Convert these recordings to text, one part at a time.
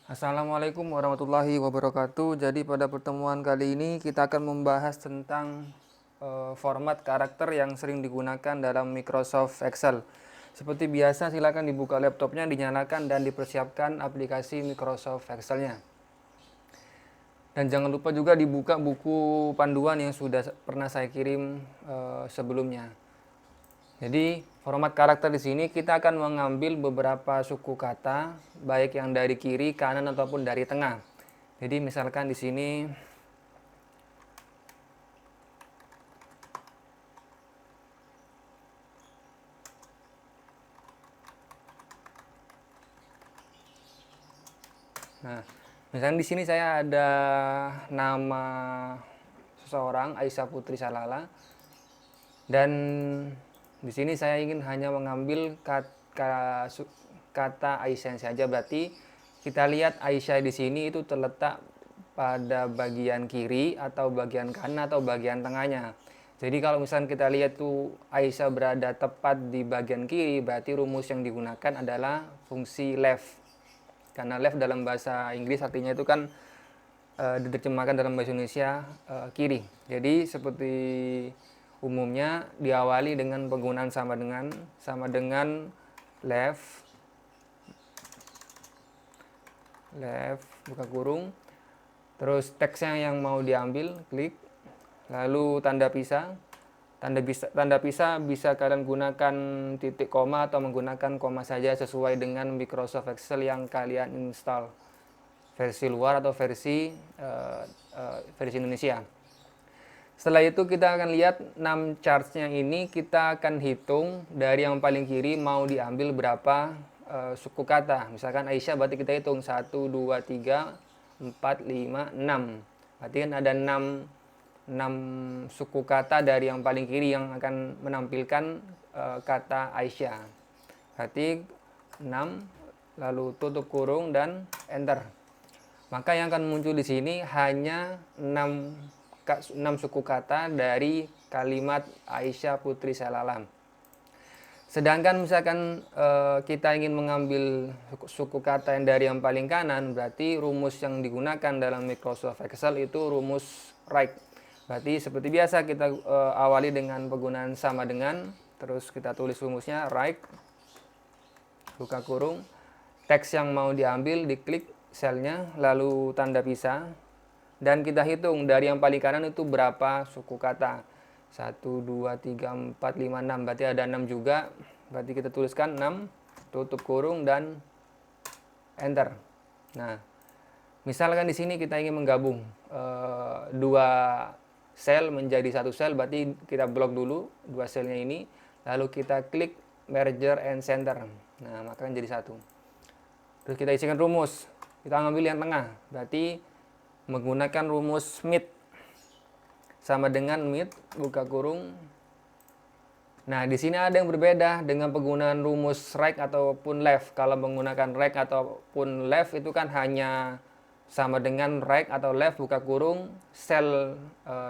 Assalamualaikum warahmatullahi wabarakatuh. Jadi pada pertemuan kali ini kita akan membahas tentang format karakter yang sering digunakan dalam Microsoft Excel. Seperti biasa, silakan dibuka laptopnya, dinyalakan dan dipersiapkan aplikasi Microsoft Excel-nya. Dan jangan lupa juga dibuka buku panduan yang sudah pernah saya kirim sebelumnya. Jadi format karakter di sini kita akan mengambil beberapa suku kata, baik yang dari kiri, kanan ataupun dari tengah. Jadi misalkan di sini Nah, misalnya di sini saya ada nama seseorang Aisyah Putri Salala, dan di sini saya ingin hanya mengambil kata Aisyah saja. Berarti kita lihat Aisyah di sini itu terletak pada bagian kiri atau bagian kanan atau bagian tengahnya. Jadi kalau misalnya kita lihat tuh Aisyah berada tepat di bagian kiri, berarti rumus yang digunakan adalah fungsi left. Karena left dalam bahasa Inggris artinya itu kan diterjemahkan dalam bahasa Indonesia kiri. Jadi seperti umumnya diawali dengan penggunaan sama dengan left, buka kurung, terus teksnya yang mau diambil, klik, lalu tanda pisah. Tanda pisah bisa kalian gunakan titik koma atau menggunakan koma saja sesuai dengan Microsoft Excel yang kalian install, versi luar atau versi Indonesia. Setelah itu kita akan lihat 6 chartsnya ini, kita akan hitung dari yang paling kiri mau diambil berapa suku kata. Misalkan Aisyah, berarti kita hitung 1, 2, 3, 4, 5, 6. Berarti kan ada 6 suku kata dari yang paling kiri yang akan menampilkan kata Aisyah. Berarti 6, lalu tutup kurung dan enter. Maka yang akan muncul di sini hanya 6 suku kata dari kalimat Aisyah Putri Salala. Sedangkan misalkan kita ingin mengambil suku kata yang dari yang paling kanan, berarti rumus yang digunakan dalam Microsoft Excel itu rumus right. Berarti seperti biasa kita awali dengan penggunaan sama dengan, terus kita tulis rumusnya right, buka kurung, teks yang mau diambil diklik selnya, lalu tanda pisah, dan kita hitung dari yang paling kanan itu berapa suku kata. 1, 2, 3, 4, 5, 6. Berarti ada 6 juga. Berarti kita tuliskan 6, tutup kurung dan enter. Nah, misalkan di sini kita ingin menggabung dua sel menjadi satu sel, berarti kita blok dulu dua selnya ini, lalu kita klik merger and center. Nah, maka jadi satu. Terus kita isikan rumus. Kita ambil yang tengah. Berarti menggunakan rumus mid, sama dengan mid, buka kurung. Nah, di sini ada yang berbeda dengan penggunaan rumus right ataupun left. Kalau menggunakan right ataupun left itu kan hanya sama dengan right atau left, buka kurung, sel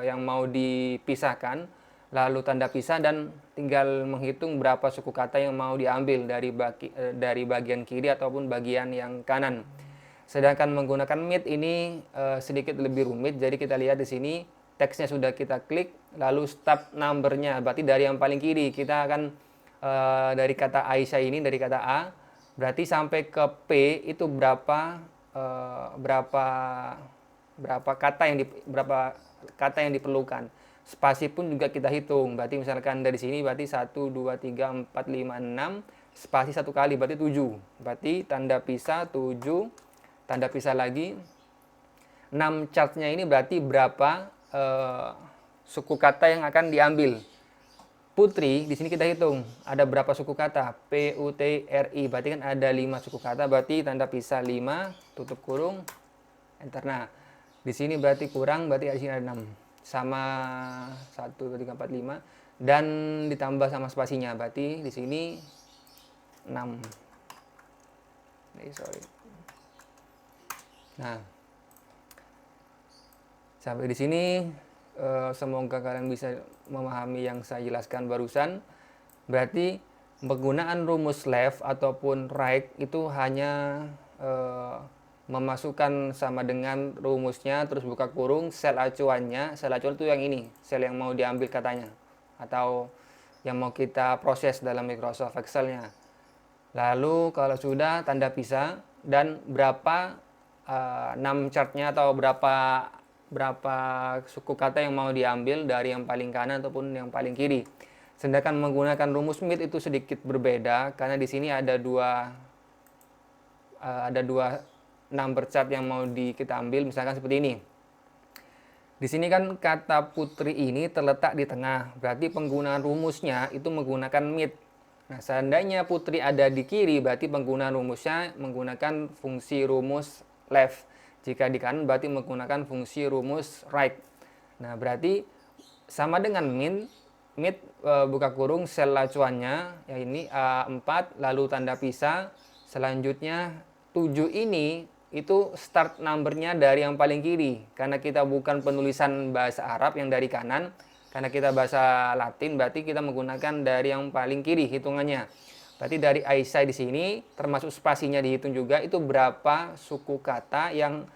yang mau dipisahkan, lalu tanda pisah, dan tinggal menghitung berapa suku kata yang mau diambil dari bagian kiri ataupun bagian yang kanan. Sedangkan menggunakan mid ini sedikit lebih rumit. Jadi kita lihat di sini teksnya sudah kita klik, lalu start numbernya, berarti dari yang paling kiri kita akan dari kata Aisyah ini, dari kata A, berarti sampai ke P itu berapa kata yang diperlukan. Spasi pun juga kita hitung. Berarti misalkan dari sini berarti 1, 2, 3, 4, 5, 6, spasi satu kali berarti 7. Berarti tanda pisah 7, tanda pisah lagi 6. Chartnya ini berarti berapa suku kata yang akan diambil. Putri, di sini kita hitung ada berapa suku kata, PUTRI, berarti kan ada 5 suku kata, berarti tanda pisah 5, tutup kurung, enter. Nah, di sini berarti kurang, berarti di sini ada 6. Sama 1, 2, 3, 4, 5, dan ditambah sama spasinya, berarti di sini 6. Sorry. Nah, sampai di sini semoga kalian bisa memahami yang saya jelaskan barusan. Berarti penggunaan rumus left ataupun right itu hanya memasukkan sama dengan rumusnya, terus buka kurung, sel acuannya. Sel acuan itu yang ini, sel yang mau diambil katanya, atau yang mau kita proses dalam Microsoft Excel-nya. Lalu kalau sudah, tanda pisah, dan berapa num chart-nya, atau berapa berapa suku kata yang mau diambil dari yang paling kanan ataupun yang paling kiri. Sedangkan menggunakan rumus MIT itu sedikit berbeda, karena di sini ada dua number chart yang mau kita ambil, misalkan seperti ini. Di sini kan kata putri ini terletak di tengah, berarti penggunaan rumusnya itu menggunakan MIT. Nah, seandainya putri ada di kiri, berarti penggunaan rumusnya menggunakan fungsi rumus left. Jika di kanan, berarti menggunakan fungsi rumus right. Nah, berarti sama dengan MIT buka kurung sel acuannya, ya ini A4, lalu tanda pisah. Selanjutnya 7 ini itu start numbernya dari yang paling kiri, karena kita bukan penulisan bahasa Arab yang dari kanan, karena kita bahasa Latin, berarti kita menggunakan dari yang paling kiri hitungannya. Berarti dari Aisyah di sini termasuk spasinya dihitung juga, itu berapa suku kata yang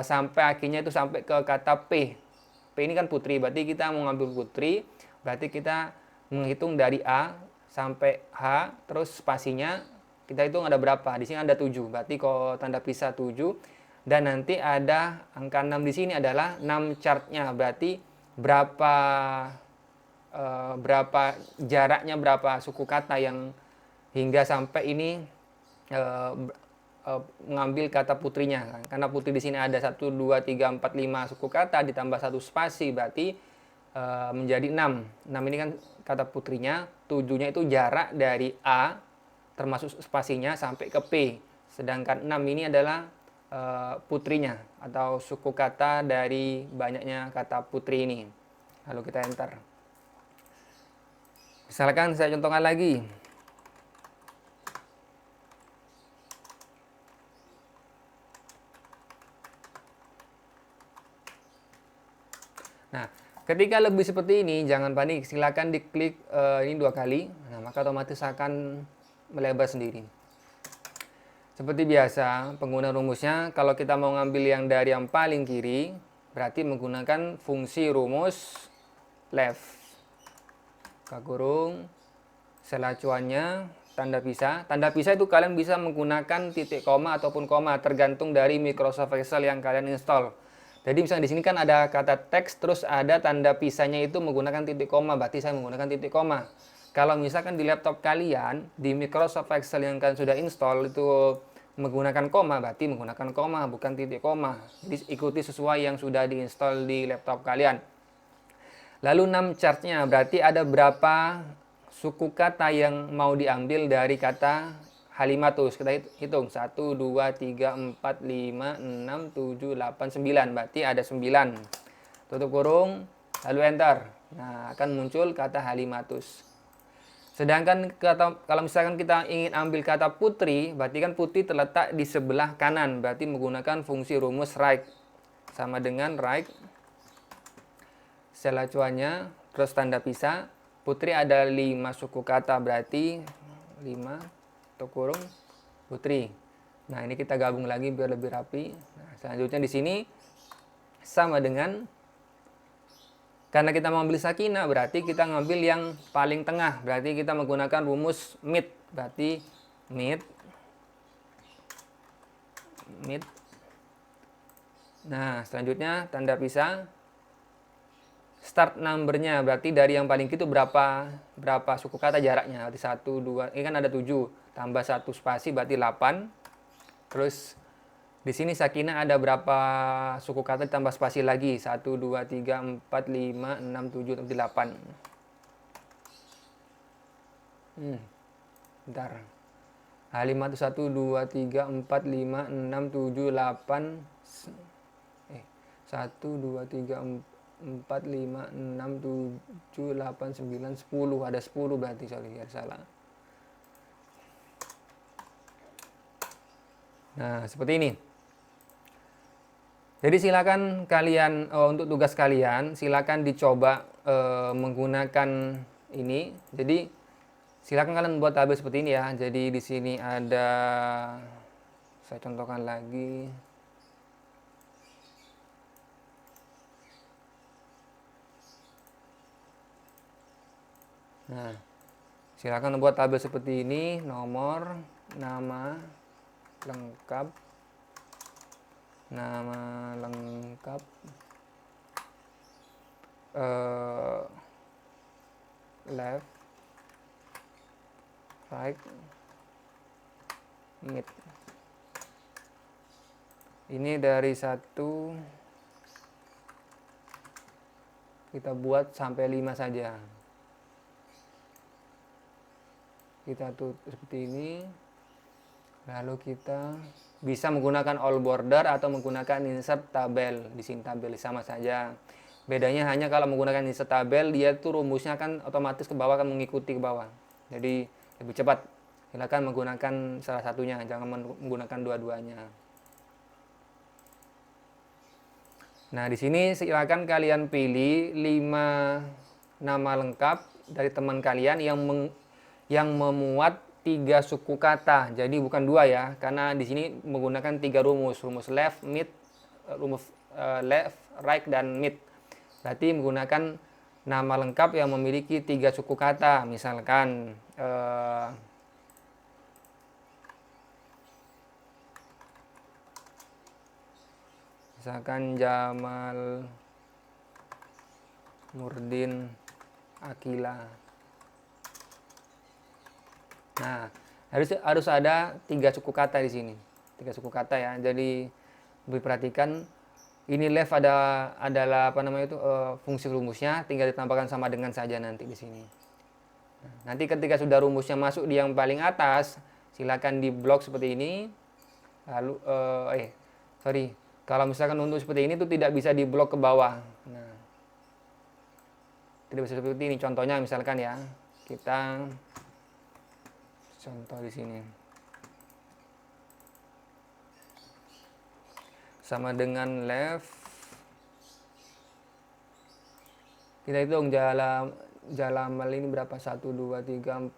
sampai akhirnya itu sampai ke kata P. P ini kan putri, berarti kita mau ngambil putri, berarti kita menghitung dari A sampai H, terus spasinya kita hitung ada berapa. Di sini ada 7, berarti kalau tanda pisah 7, dan nanti ada angka 6 di sini adalah 6 chart-nya, berarti berapa jaraknya, berapa suku kata yang hingga sampai ini mengambil kata putrinya. Karena putri di sini ada 1 2 3 4 5 suku kata ditambah 1 spasi, berarti menjadi 6. 6 ini kan kata putrinya, 7-nya itu jarak dari A termasuk spasinya sampai ke P. Sedangkan 6 ini adalah putrinya atau suku kata dari banyaknya kata putri ini. Lalu kita enter. Misalkan saya contohkan lagi. Nah, ketika lebih seperti ini, jangan panik, silakan diklik ini 2 kali. Nah, maka otomatis akan melebar sendiri. Seperti biasa, pengguna rumusnya, kalau kita mau ngambil yang dari yang paling kiri, berarti menggunakan fungsi rumus left. Buka kurung, sel acuannya, tanda pisah. Tanda pisah itu kalian bisa menggunakan titik koma ataupun koma, tergantung dari Microsoft Excel yang kalian install. Jadi misalnya di sini kan ada kata teks, terus ada tanda pisahnya itu menggunakan titik koma, berarti saya menggunakan titik koma. Kalau misalkan di laptop kalian, di Microsoft Excel yang kalian sudah install itu menggunakan koma, berarti menggunakan koma, bukan titik koma. Jadi ikuti sesuai yang sudah diinstal di laptop kalian. Lalu 6 chart-nya, berarti ada berapa suku kata yang mau diambil dari kata Halimatus. Kita hitung, 1, 2, 3, 4, 5, 6, 7, 8, 9. Berarti ada 9. Tutup kurung, lalu enter. Nah, akan muncul kata Halimatus. Sedangkan kalau misalkan kita ingin ambil kata putri, berarti kan putri terletak di sebelah kanan, berarti menggunakan fungsi rumus right. Sama dengan right, sel acuannya, terus tanda pisah. Putri ada 5 suku kata, berarti 5, tutup kurung, putri. Nah, ini kita gabung lagi biar lebih rapi. Nah, selanjutnya di sini sama dengan, karena kita mau ambil sakinah, berarti kita ngambil yang paling tengah. Berarti kita menggunakan rumus MIT. Berarti MIT. Nah, selanjutnya tanda pisah. Start numbernya, berarti dari yang paling kiri itu berapa suku kata jaraknya. Berarti 1, 2, ini kan ada 7. Tambah 1 spasi, berarti 8. Terus di sini sakinah ada berapa suku kata ditambah spasi lagi. 1, 2, 3, 4, 5, 6, 7, 8. Bentar. H5 itu 1, 2, 3, 4, 5, 6, 7, 8. 1, 2, 3, 4, 5, 6, 7, 8, 9, 10. Ada 10 berarti, sorry, ya salah. Nah, seperti ini. Jadi silakan kalian untuk tugas kalian silakan dicoba menggunakan ini. Jadi silakan kalian buat tabel seperti ini ya. Jadi di sini ada Saya contohkan lagi. Nah, silakan buat tabel seperti ini, nomor, nama lengkap, left, right, mid. Ini dari 1 kita buat sampai 5 saja. Kita tutup seperti ini. Lalu kita bisa menggunakan all border atau menggunakan insert tabel. Di sini tabel sama saja. Bedanya hanya kalau menggunakan insert tabel, dia tuh rumusnya kan otomatis ke bawah, kan mengikuti ke bawah. Jadi lebih cepat. Silakan menggunakan salah satunya, jangan menggunakan dua-duanya. Nah, di sini silakan kalian pilih 5 nama lengkap dari teman kalian yang memuat 3 suku kata. Jadi bukan 2 ya, karena di sini menggunakan 3 rumus left, mid, rumus left, right, dan mid. Berarti menggunakan nama lengkap yang memiliki 3 suku kata. Misalkan Jamal Murdin Akila. Nah, harus ada 3 suku kata di sini. 3 suku kata ya. Jadi diperhatikan, ini left adalah fungsi rumusnya, tinggal ditambahkan sama dengan saja nanti di sini. Nah, nanti ketika sudah rumusnya masuk di yang paling atas, silakan di blok seperti ini. Lalu kalau misalkan untuk seperti ini tuh tidak bisa di blok ke bawah. Nah, tidak bisa seperti ini. Contohnya misalkan ya, kita contoh di sini. Sama dengan left. Kita hitung Jalamal ini berapa? 1, 2, 3,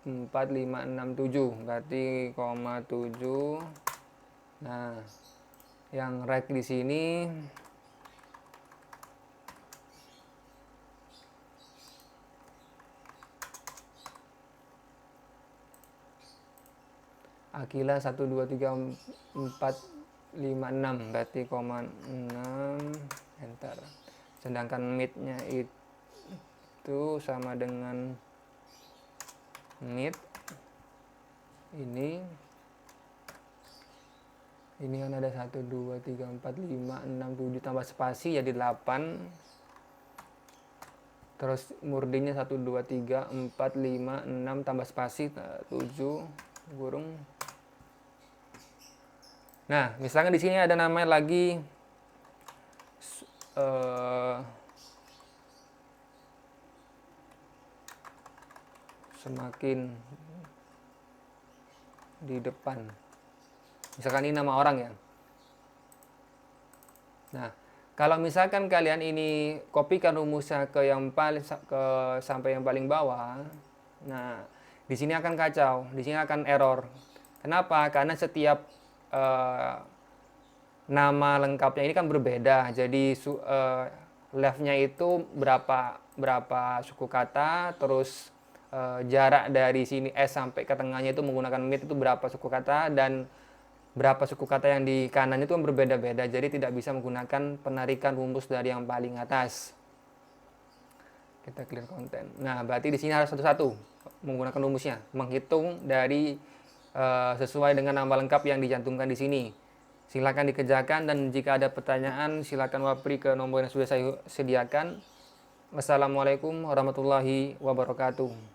4, 5, 6, 7. Berarti 7. Nah, yang right di sini Akila 1, 2, 3, 4, 5, 6. Berarti 6. Enter. Sedangkan mid-nya itu sama dengan mid ini kan ada 1, 2, 3, 4, 5, 6, 7 tambah spasi jadi 8. Terus murdinnya 1, 2, 3, 4, 5, 6 tambah spasi 7 kurung. Nah, misalnya di sini ada namanya lagi semakin di depan. Misalkan ini nama orang ya. Nah, kalau misalkan kalian ini kopikan rumusnya sampai yang paling bawah, nah di sini akan kacau, di sini akan error. Kenapa? Karena setiap nama lengkapnya ini kan berbeda. Jadi leftnya itu berapa suku kata, terus jarak dari sini S sampai ke tengahnya itu menggunakan mid itu berapa suku kata, dan berapa suku kata yang di kanan itu kan berbeda-beda. Jadi tidak bisa menggunakan penarikan rumus dari yang paling atas. Kita clear konten. Nah, berarti di sini harus satu-satu menggunakan rumusnya, menghitung dari sesuai dengan nama lengkap yang dicantumkan di sini. Silakan dikerjakan, dan jika ada pertanyaan silakan wapri ke nomor yang sudah saya sediakan. Wassalamualaikum warahmatullahi wabarakatuh.